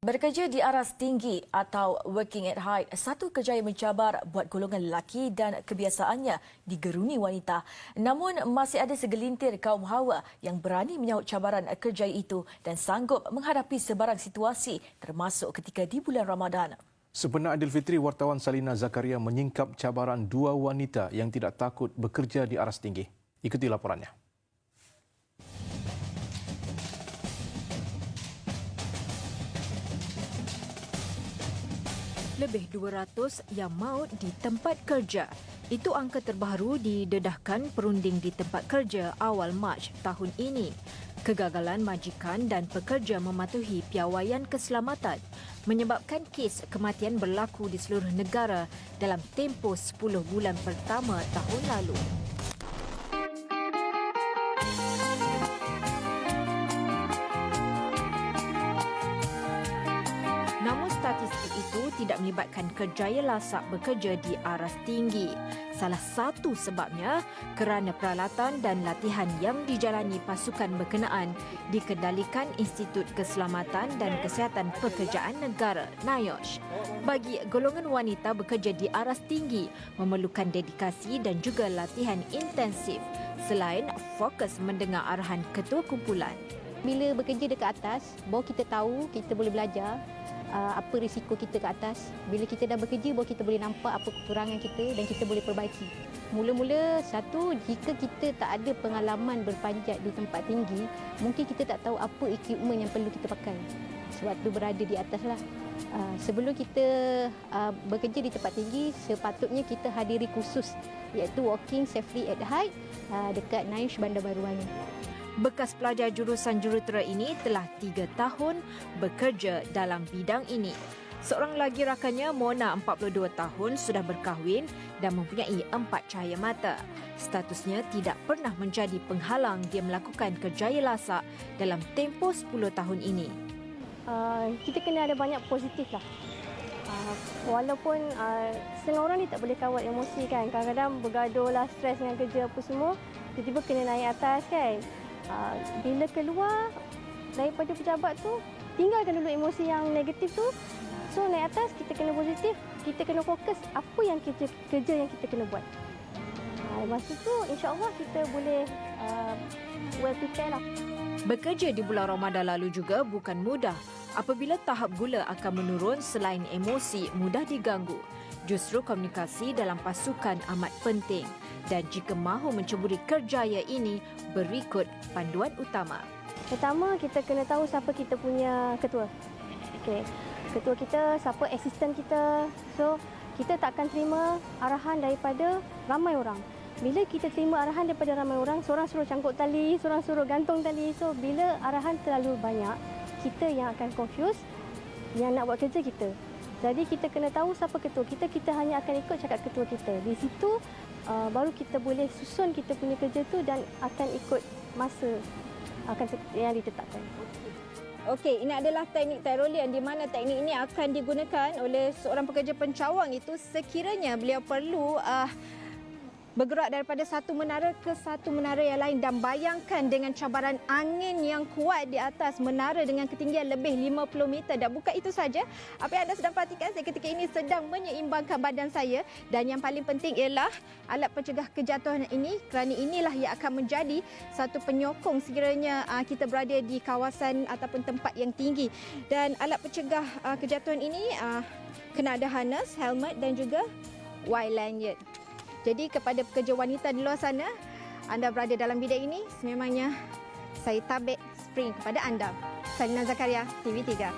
Bekerja di aras tinggi atau working at height, satu kerjaya mencabar buat golongan lelaki dan kebiasaannya digeruni wanita. Namun masih ada segelintir kaum hawa yang berani menyahut cabaran kerjaya itu dan sanggup menghadapi sebarang situasi termasuk ketika di bulan Ramadan. Sebenar Aidilfitri, wartawan Salina Zakaria menyingkap cabaran dua wanita yang tidak takut bekerja di aras tinggi. Ikuti laporannya. Lebih 200 yang maut di tempat kerja. Itu angka terbaru didedahkan perunding di tempat kerja awal Mac tahun ini. Kegagalan majikan dan pekerja mematuhi piawaian keselamatan menyebabkan kes kematian berlaku di seluruh negara dalam tempoh 10 bulan pertama tahun lalu. Namun statistik itu tidak melibatkan kerjaya lasak bekerja di aras tinggi. Salah satu sebabnya kerana peralatan dan latihan yang dijalani pasukan berkenaan dikendalikan Institut Keselamatan dan Kesihatan Pekerjaan Negara (NIOSH). Bagi golongan wanita bekerja di aras tinggi memerlukan dedikasi dan juga latihan intensif selain fokus mendengar arahan ketua kumpulan. Bila bekerja dekat atas, baru kita tahu, kita boleh belajar apa risiko kita ke atas. Bila kita dah bekerja, baru kita boleh nampak apa kekurangan kita dan kita boleh perbaiki. Mula-mula, satu, jika kita tak ada pengalaman berpanjat di tempat tinggi, mungkin kita tak tahu apa equipment yang perlu kita pakai. Sebab tu berada di atas lah. Sebelum kita bekerja di tempat tinggi, sepatutnya kita hadiri kursus iaitu Walking Safely at Height dekat NIOSH Bandar Baru Wangi. Bekas pelajar jurusan jurutera ini telah 3 tahun bekerja dalam bidang ini. Seorang lagi rakannya, Mona, 42 tahun, sudah berkahwin dan mempunyai 4 cahaya mata. Statusnya tidak pernah menjadi penghalang dia melakukan kerjaya lasak dalam tempoh 10 tahun ini. Kita kena ada banyak positif lah. Walaupun setengah orang ni tak boleh kawal emosi kan. Kadang-kadang bergaduh lah, stres dengan kerja apa semua. Tiba-tiba kena naik atas kan. Bila keluar daripada pejabat tu, tinggalkan dulu emosi yang negatif tu. So naik atas, kita kena positif, kita kena fokus apa yang kerja yang kita kena buat. Masa tu insya-Allah kita boleh well prepare lah. Bekerja di bulan Ramadan lalu juga bukan mudah. Apabila tahap gula akan menurun, selain emosi mudah diganggu, justru komunikasi dalam pasukan amat penting. Dan jika mahu menceburi kerjaya ini, berikut panduan utama. Pertama, kita kena tahu siapa kita punya ketua. Okey. Ketua kita, siapa asisten kita. So, kita tak akan terima arahan daripada ramai orang. Bila kita terima arahan daripada ramai orang, seorang suruh cangkuk tali, seorang suruh gantung tali. So, bila arahan terlalu banyak, kita yang akan confuse yang nak buat kerja kita. Jadi kita kena tahu siapa ketua kita. Kita hanya akan ikut cakap ketua kita. Di situ baru kita boleh susun kita punya kerja tu dan akan ikut masa yang ditetapkan. Okey, ini adalah teknik tyrolian di mana teknik ini akan digunakan oleh seorang pekerja pencawang itu sekiranya beliau perlu bergerak daripada satu menara ke satu menara yang lain, dan bayangkan dengan cabaran angin yang kuat di atas menara dengan ketinggian lebih 50 meter. Dan bukan itu saja, apa yang anda sedang perhatikan, saya ketika ini sedang menyeimbangkan badan saya, dan yang paling penting ialah alat pencegah kejatuhan ini, kerana inilah yang akan menjadi satu penyokong sekiranya kita berada di kawasan ataupun tempat yang tinggi. Dan alat pencegah kejatuhan ini kena ada harness, helmet dan juga wire lanyard. Jadi kepada pekerja wanita di luar sana, anda berada dalam bidang ini, sememangnya saya tabik spring kepada anda. Salina Zakaria, TV3.